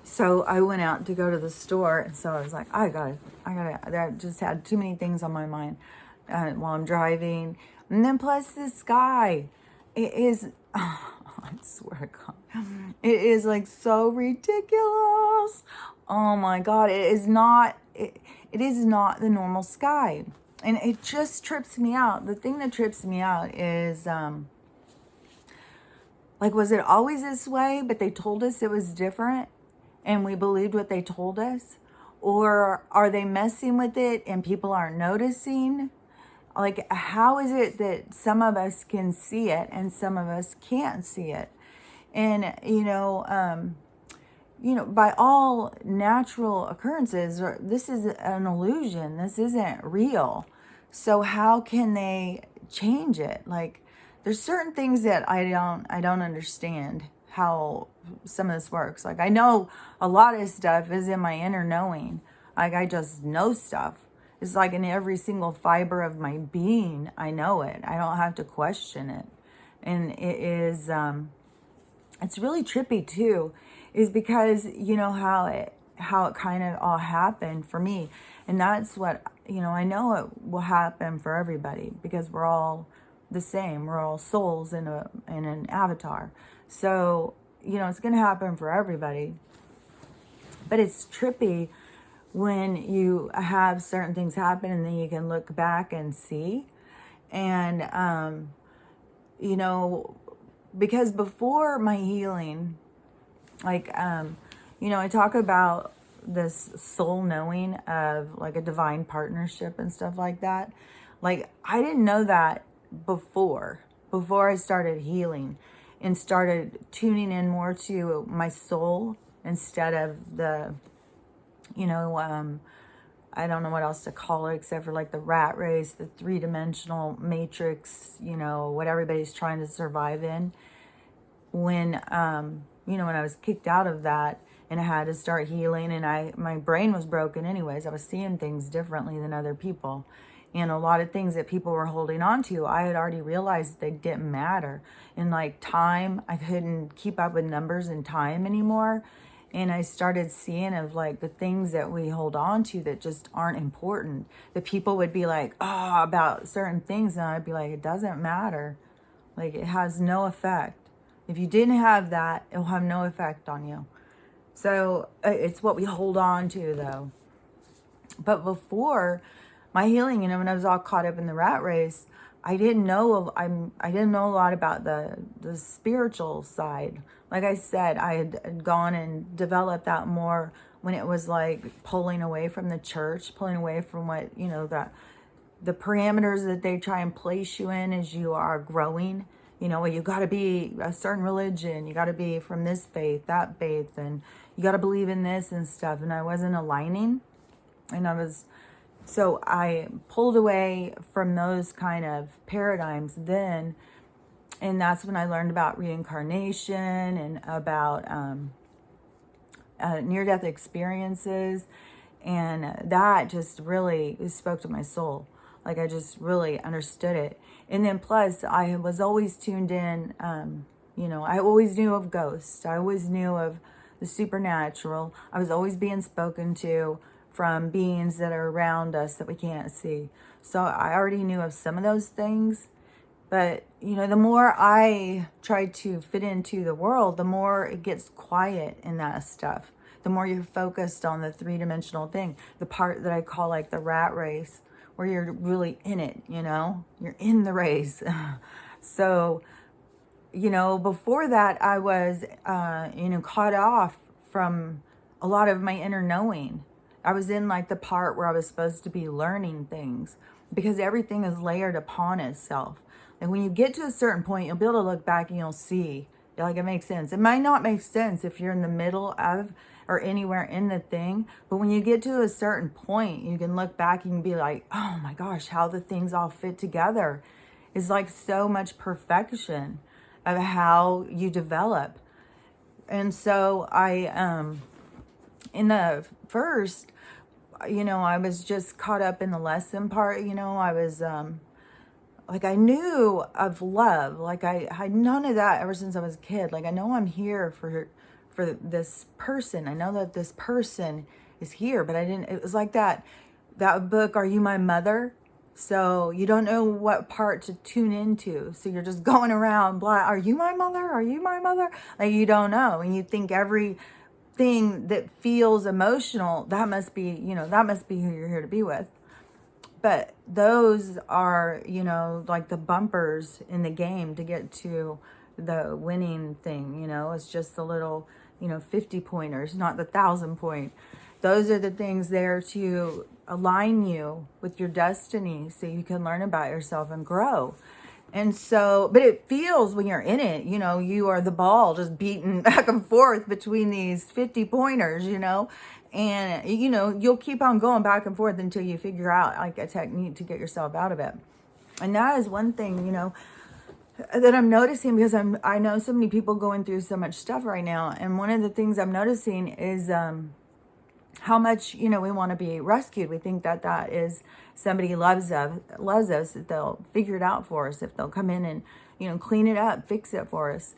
So I went out to go to the store, and so I was like, I just had too many things on my mind while I'm driving. And then plus this guy, it is, I swear to God, it is like so ridiculous. Oh my God, it is not the normal sky. And it just trips me out. The thing that trips me out is, like, was it always this way, but they told us it was different and we believed what they told us? Or are they messing with it and people aren't noticing? Like, how is it that some of us can see it and some of us can't see it? And, by all natural occurrences, this is an illusion. This isn't real. So how can they change it? Like, there's certain things that I don't understand how some of this works. Like, I know a lot of stuff is in my inner knowing. Like, I just know stuff. It's like in every single fiber of my being, I know it. I don't have to question it. And it is, it's really trippy too, is because you know how it kind of all happened for me. And that's what, I know it will happen for everybody because we're all the same. We're all souls in an avatar. So, it's going to happen for everybody. But it's trippy when you have certain things happen and then you can look back and see. And, because before my healing, like, I talk about this soul knowing of like a divine partnership and stuff like that. Like, I didn't know that before I started healing and started tuning in more to my soul instead of the, I don't know what else to call it except for like the rat race, the three-dimensional matrix, what everybody's trying to survive in. When, when I was kicked out of that and I had to start healing and my brain was broken anyways, I was seeing things differently than other people. And a lot of things that people were holding on to, I had already realized that they didn't matter. And like time, I couldn't keep up with numbers and time anymore. And I started seeing of like the things that we hold on to that just aren't important. The people would be like, about certain things. And I'd be like, it doesn't matter. Like, it has no effect. If you didn't have that, it will have no effect on you. So it's what we hold on to though. But before my healing, when I was all caught up in the rat race, I didn't know I didn't know a lot about the spiritual side. Like I said, I had gone and developed that more when it was like pulling away from the church, pulling away from what, the parameters that they try and place you in as you are growing. Well, you got to be a certain religion, you got to be from this faith, that faith, and you got to believe in this and stuff. And I wasn't aligning, and so I pulled away from those kind of paradigms then. And that's when I learned about reincarnation and about near-death experiences. And that just really spoke to my soul. Like, I just really understood it. And then plus, I was always tuned in, I always knew of ghosts. I always knew of the supernatural. I was always being spoken to from beings that are around us that we can't see. So I already knew of some of those things. But, the more I try to fit into the world, the more it gets quiet in that stuff. The more you're focused on the three-dimensional thing, the part that I call like the rat race, where you're really in it, you're in the race. So, before that, I was, caught off from a lot of my inner knowing. I was in like the part where I was supposed to be learning things because everything is layered upon itself. And when you get to a certain point, you'll be able to look back and you'll see, like, it makes sense. It might not make sense if you're in the middle of or anywhere in the thing. But when you get to a certain point, you can look back and be like, oh my gosh, how the things all fit together. It's like so much perfection of how you develop. And so in the first, I was just caught up in the lesson part. I was, like, I knew of love. Like, I had none of that ever since I was a kid. Like, I know I'm here for this person. I know that this person is here, but it was like that book, Are You My Mother? So you don't know what part to tune into. So you're just going around, blah, are you my mother? Are you my mother? Like, you don't know. And you think everything that feels emotional, that must be who you're here to be with. But those are, like the bumpers in the game to get to the winning thing. It's just the little, 50 pointers, not the 1,000 point. Those are the things there to align you with your destiny so you can learn about yourself and grow. And so, but it feels when you're in it, you are the ball just beating back and forth between these 50 pointers, and, you'll keep on going back and forth until you figure out like a technique to get yourself out of it. And that is one thing, that I'm noticing, because I know so many people going through so much stuff right now. And one of the things I'm noticing is, how much, we want to be rescued. We think that is somebody loves us, that they'll figure it out for us, if they'll come in and, clean it up, fix it for us.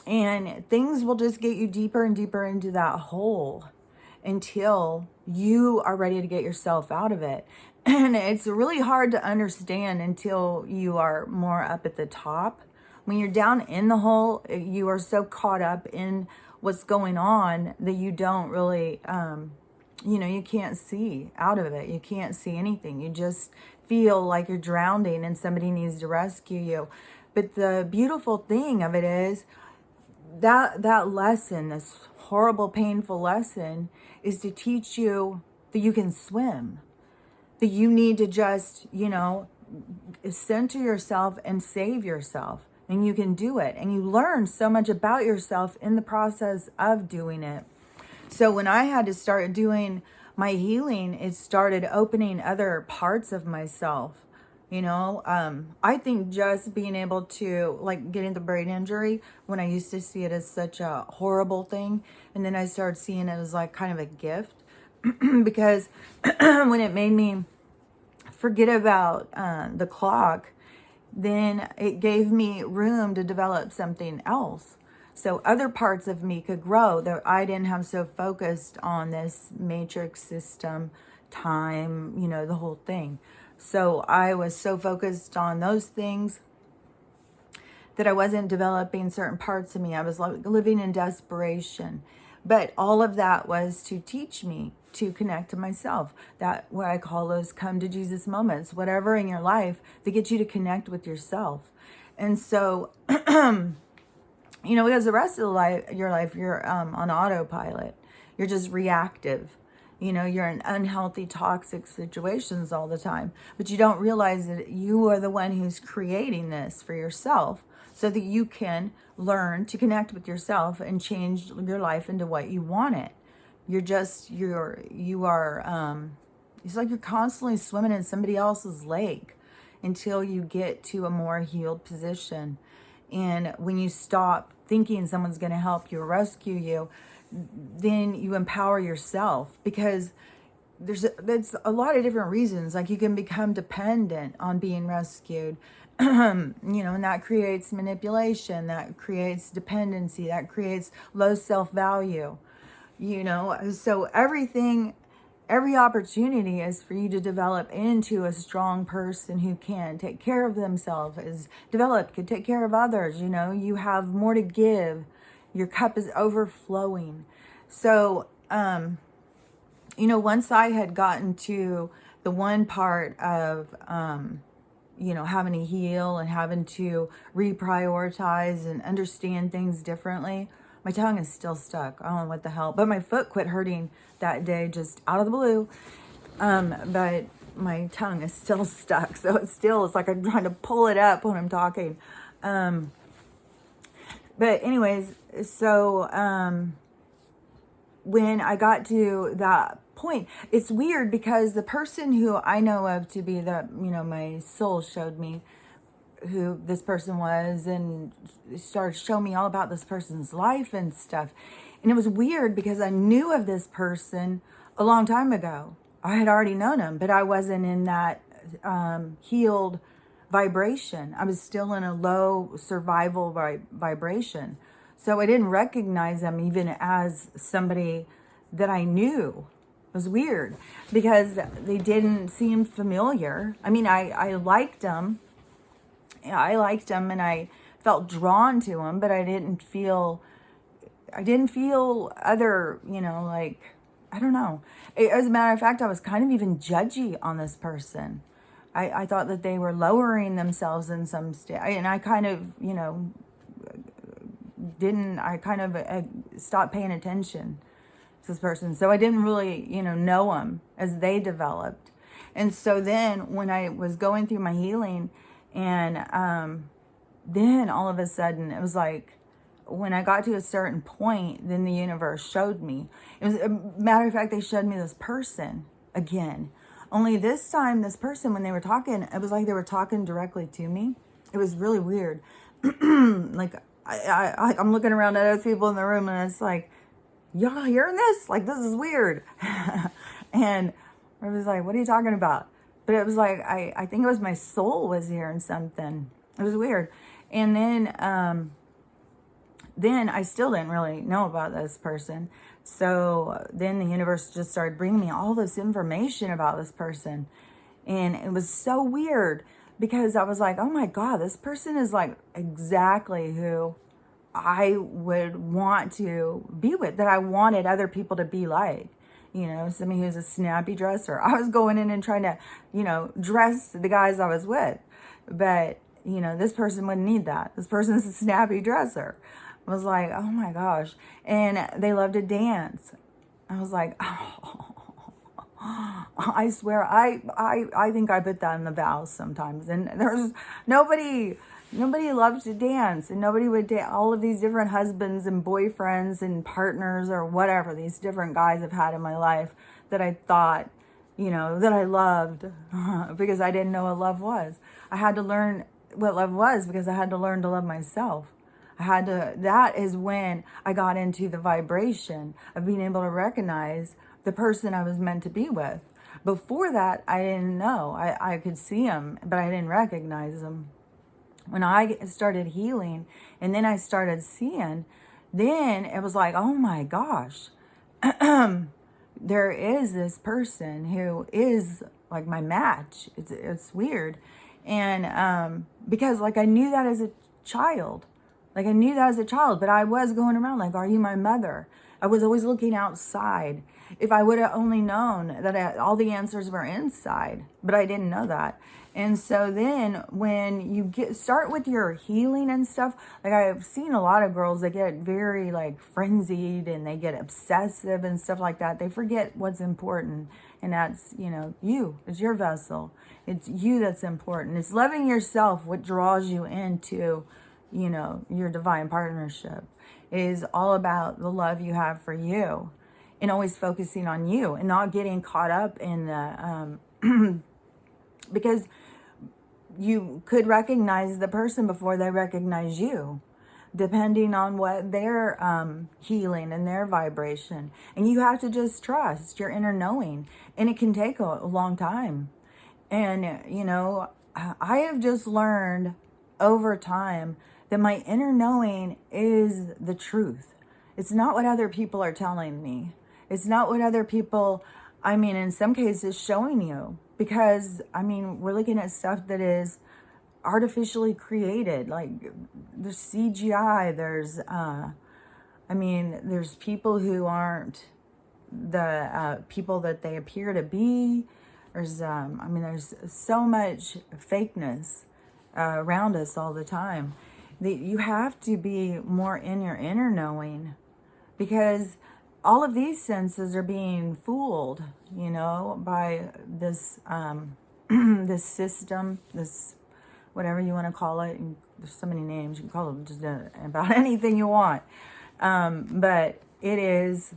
And things will just get you deeper and deeper into that hole until you are ready to get yourself out of it. And it's really hard to understand until you are more up at the top. When you're down in the hole, you are so caught up in what's going on that you don't really, you can't see out of it. You can't see anything. You just feel like you're drowning and somebody needs to rescue you. But the beautiful thing of it is that lesson, this horrible, painful lesson, is to teach you that you can swim. That you need to just, center yourself and save yourself. And you can do it. And you learn so much about yourself in the process of doing it. So when I had to start doing my healing, it started opening other parts of myself. I think just being able to, like, getting the brain injury, when I used to see it as such a horrible thing. And then I started seeing it as like kind of a gift. Because when it made me forget about the clock, then it gave me room to develop something else. So other parts of me could grow, that I didn't have so focused on this matrix system, time, the whole thing. So I was so focused on those things that I wasn't developing certain parts of me. I was living in desperation. But all of that was to teach me to connect to myself. That, what I call those come to Jesus moments, whatever in your life to get you to connect with yourself. And so, because the rest of your life, you're on autopilot. You're just reactive. You're in unhealthy, toxic situations all the time. But you don't realize that you are the one who's creating this for yourself, so that you can learn to connect with yourself and change your life into what you want it. It's like you're constantly swimming in somebody else's lake until you get to a more healed position. And when you stop thinking someone's going to help you or rescue you, then you empower yourself, because there's a lot of different reasons. Like, you can become dependent on being rescued, and that creates manipulation, that creates dependency, that creates low self-value. So every opportunity is for you to develop into a strong person who can take care of themselves, is developed, can take care of others. You have more to give. Your cup is overflowing. So, once I had gotten to the one part of, having to heal and having to reprioritize and understand things differently, my tongue is still stuck. I don't know what the hell. But my foot quit hurting that day, just out of the blue. But my tongue is still stuck. So it's like I'm trying to pull it up when I'm talking. But anyways, so when I got to that point, it's weird, because the person who I know of to be my soul showed me who this person was, and started showing me all about this person's life and stuff. And it was weird, because I knew of this person a long time ago. I had already known him, but I wasn't in that healed vibration. I was still in a low survival vibration. So I didn't recognize them even as somebody that I knew. It was weird because they didn't seem familiar. I mean, I liked them. I liked them and I felt drawn to them, but I didn't feel other, like, I don't know. As a matter of fact, I was kind of even judgy on this person. I thought that they were lowering themselves in some state. And I kind of, stopped paying attention to this person. So I didn't really, know them as they developed. And so then when I was going through my healing and then all of a sudden it was like, when I got to a certain point, then the universe showed me. It was a matter of fact, they showed me this person again. Only this time, this person, when they were talking, it was like they were talking directly to me. It was really weird. Like I'm looking around at other people in the room, and it's like, y'all hearing this? Like, this is weird. And I was like, what are you talking about? But it was like, I think it was my soul was hearing something. It was weird. And then I still didn't really know about this person. So then the universe just started bringing me all this information about this person. And it was so weird because I was like, oh my God, this person is like exactly who I would want to be with, that I wanted other people to be like. Somebody who's a snappy dresser. I was going in and trying to, dress the guys I was with. But, this person wouldn't need that. This person's a snappy dresser. I was like, oh my gosh. And they love to dance. I was like, oh, I swear, I think I put that in the vows sometimes. And there's nobody loves to dance, and nobody would date. All of these different husbands and boyfriends and partners or whatever these different guys I've had in my life that I thought, that I loved because I didn't know what love was. I had to learn what love was because I had to learn to love myself. That is when I got into the vibration of being able to recognize the person I was meant to be with. Before that, I didn't know. I could see him, but I didn't recognize him. When I started healing and then I started seeing, then it was like, oh my gosh, there is this person who is like my match. It's weird. And because like I knew that as a child. Like I knew that as a child, but I was going around like, are you my mother? I was always looking outside. If I would have only known that all the answers were inside, but I didn't know that. And so then when you start with your healing and stuff, like I've seen a lot of girls that get very like frenzied and they get obsessive and stuff like that. They forget what's important. And that's, you. It's your vessel. It's you that's important. It's loving yourself what draws you into your divine partnership. It is all about the love you have for you and always focusing on you and not getting caught up in the, because you could recognize the person before they recognize you, depending on what their healing and their vibration. And you have to just trust your inner knowing. And it can take a long time. And, I have just learned over time that my inner knowing is the truth. It's not what other people are telling me. It's not what other people, in some cases, showing you. Because, we're looking at stuff that is artificially created. Like, there's CGI, there's people who aren't the people that they appear to be. There's so much fakeness around us all the time. You have to be more in your inner knowing, because all of these senses are being fooled, by this this system, this whatever you want to call it. And there's so many names. You can call it just about anything you want. But it is,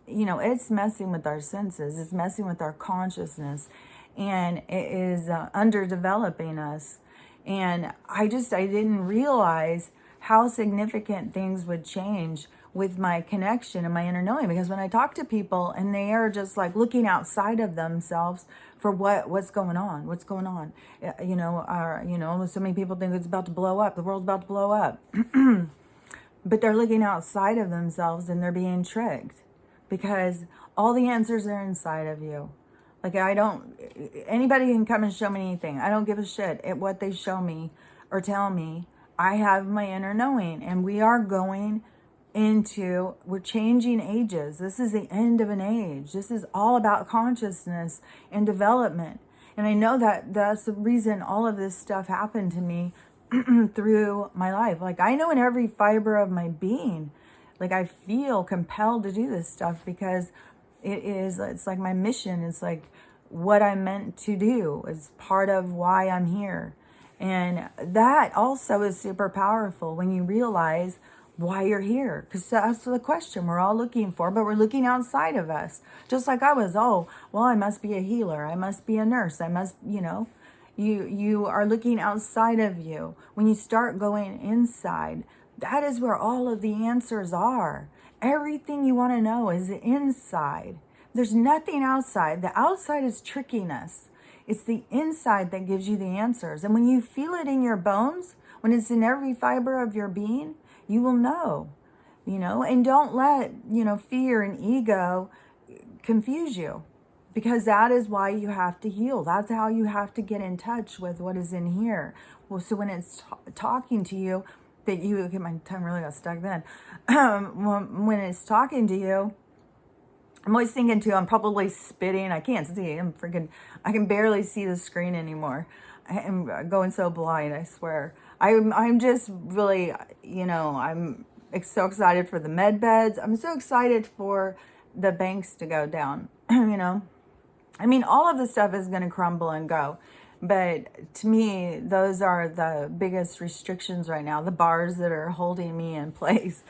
it's messing with our senses. It's messing with our consciousness, and it is underdeveloping us. And I didn't realize how significant things would change with my connection and my inner knowing. Because when I talk to people and they are just like looking outside of themselves for what's going on, so many people think it's about to blow up. The world's about to blow up. but they're looking outside of themselves and they're being tricked, because all the answers are inside of you. Like, anybody can come and show me anything. I don't give a shit at what they show me or tell me. I have my inner knowing, and we're changing ages. This is the end of an age. This is all about consciousness and development. And I know that that's the reason all of this stuff happened to me through my life. Like, I know in every fiber of my being, like, I feel compelled to do this stuff because it's like my mission. It's like what I'm meant to do. It's part of why I'm here. And that also is super powerful when you realize why you're here. Because that's the question we're all looking for, but we're looking outside of us. Just like I was, I must be a healer. I must be a nurse. I must, you are looking outside of you. When you start going inside, that is where all of the answers are. Everything you want to know is inside. There's nothing outside. The outside is tricking us. It's the inside that gives you the answers. And when you feel it in your bones, when it's in every fiber of your being, you will know, and don't let, fear and ego confuse you, because that is why you have to heal. That's how you have to get in touch with what is in here. Well, so when it's talking to you, my tongue really got stuck then. When it's talking to you, I'm always thinking too, I'm probably spitting. I can't see. I can barely see the screen anymore. I'm going so blind, I swear. I'm just really, I'm so excited for the med beds. I'm so excited for the banks to go down, I mean, all of the stuff is going to crumble and go. But to me, those are the biggest restrictions right now. The bars that are holding me in place,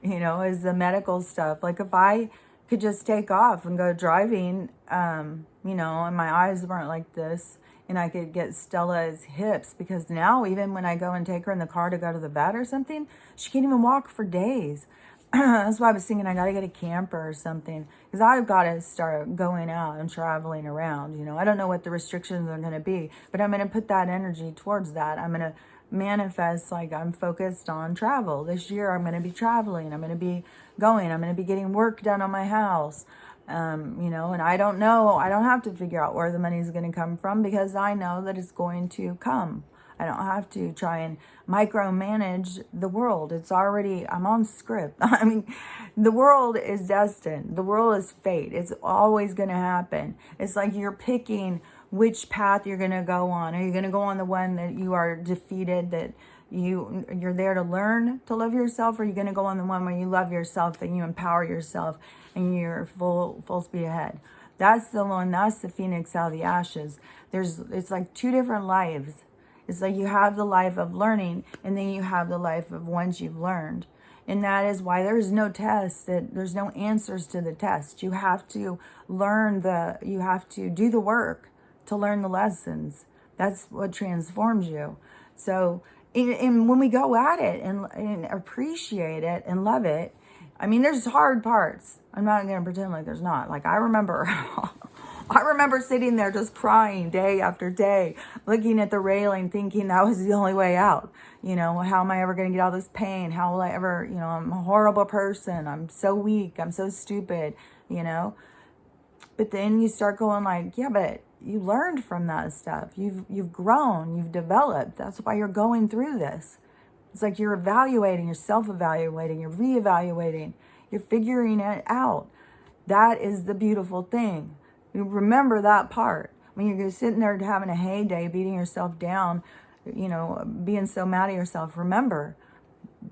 is the medical stuff. Like, if I could just take off and go driving, and my eyes weren't like this, and I could get Stella's hips, because now even when I go and take her in the car to go to the vet or something, she can't even walk for days. That's why I was thinking I got to get a camper or something, because I've got to start going out and traveling around. I don't know what the restrictions are going to be, but I'm going to put that energy towards that. I'm going to manifest, like, I'm focused on travel. This year I'm going to be traveling. I'm going to be going. I'm going to be getting work done on my house. And I don't know. I don't have to figure out where the money is going to come from, because I know that it's going to come. I don't have to try and micromanage the world. It's already, I'm on script. I mean, the world is destined. The world is fate. It's always going to happen. It's like you're picking which path you're going to go on. Are you going to go on the one that you are defeated, that you're there to learn to love yourself? Or are you going to go on the one where you love yourself and you empower yourself and you're full speed ahead? That's the one. That's the phoenix out of the ashes. It's like two different lives. It's like you have the life of learning, and then you have the life of once you've learned. And that is why there's no test, there's no answers to the test. You have to you have to do the work to learn the lessons. That's what transforms you. So, and when we go at it and appreciate it and love it, I mean, there's hard parts. I'm not going to pretend like there's not. Like, I remember sitting there just crying day after day, looking at the railing, thinking that was the only way out. How am I ever going to get out of this pain? How will I ever, I'm a horrible person. I'm so weak. I'm so stupid, But then you start going like, yeah, but you learned from that stuff. You've grown, you've developed. That's why you're going through this. It's like you're evaluating, you're self-evaluating, you're reevaluating, you're figuring it out. That is the beautiful thing. You remember that part. When you're sitting there having a heyday, beating yourself down, being so mad at yourself, remember,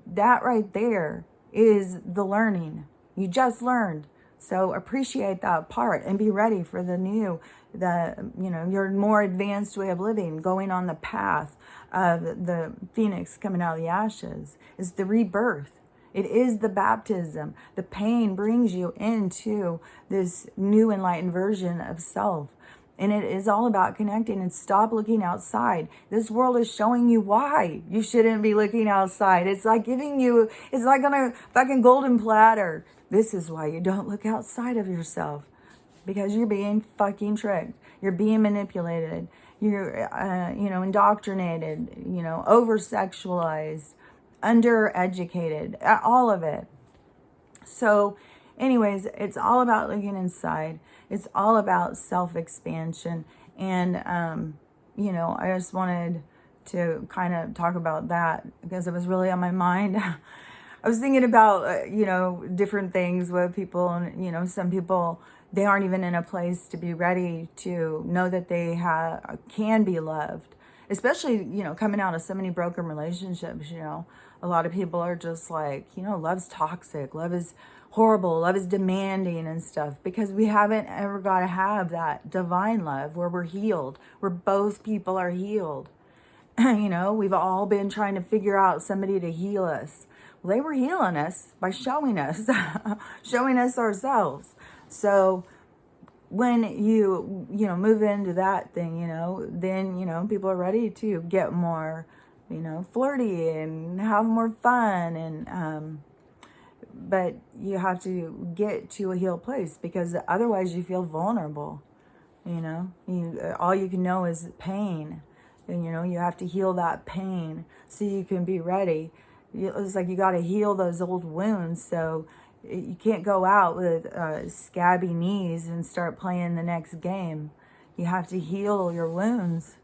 that right there is the learning. You just learned. So appreciate that part and be ready for the new, your more advanced way of living, going on the path of the phoenix coming out of the ashes. Is the rebirth. It is the baptism. The pain brings you into this new enlightened version of self. And it is all about connecting, and stop looking outside. This world is showing you why you shouldn't be looking outside. It's like it's like on a fucking golden platter. This is why you don't look outside of yourself. Because you're being fucking tricked. You're being manipulated. You're, indoctrinated, over-sexualized. undereducated, all of it. So anyways, it's all about looking inside. It's all about self-expansion. And, you know, I just wanted to kind of talk about that because it was really on my mind. I was thinking about, you know, different things with people, and, you know, some people, they aren't even in a place to be ready to know that they can be loved, especially, you know, coming out of so many broken relationships. You know, a lot of people are just like, you know, love's toxic, love is horrible, love is demanding and stuff, because we haven't ever got to have that divine love where we're healed, where both people are healed. You know, we've all been trying to figure out somebody to heal us. Well, they were healing us by showing us, showing us ourselves. So when you know, move into that thing, you know, then, you know, people are ready to get more, you know, flirty and have more fun. And, but you have to get to a healed place, because otherwise you feel vulnerable. You know, all you can know is pain. And, you know, you have to heal that pain so you can be ready. It's like you got to heal those old wounds. So you can't go out with scabby knees and start playing the next game. You have to heal your wounds.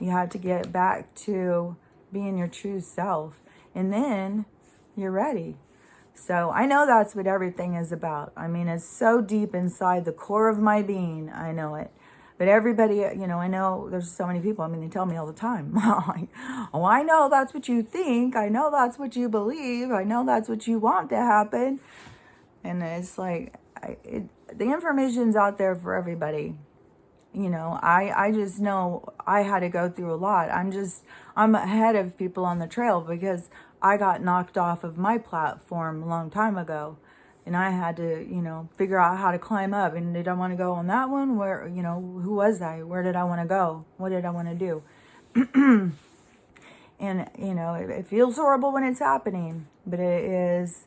You have to get back to being your true self. And then you're ready. So I know that's what everything is about. I mean, it's so deep inside the core of my being. I know it. But everybody, you know, I know there's so many people, I mean, they tell me all the time, like, oh, I know that's what you think. I know that's what you believe. I know that's what you want to happen. And it's like, the information's out there for everybody. You know, I just know I had to go through a lot. I'm ahead of people on the trail because I got knocked off of my platform a long time ago. And I had to, you know, figure out how to climb up. And did I want to go on that one? Where, you know, who was I? Where did I want to go? What did I want to do? And, you know, it feels horrible when it's happening. But it is,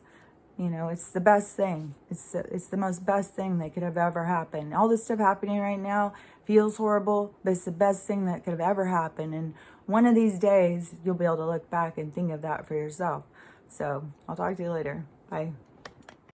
you know, it's the best thing. It's the most best thing that could have ever happened. All this stuff happening right now feels horrible, but it's the best thing that could have ever happened. And one of these days, you'll be able to look back and think of that for yourself. So I'll talk to you later. Bye.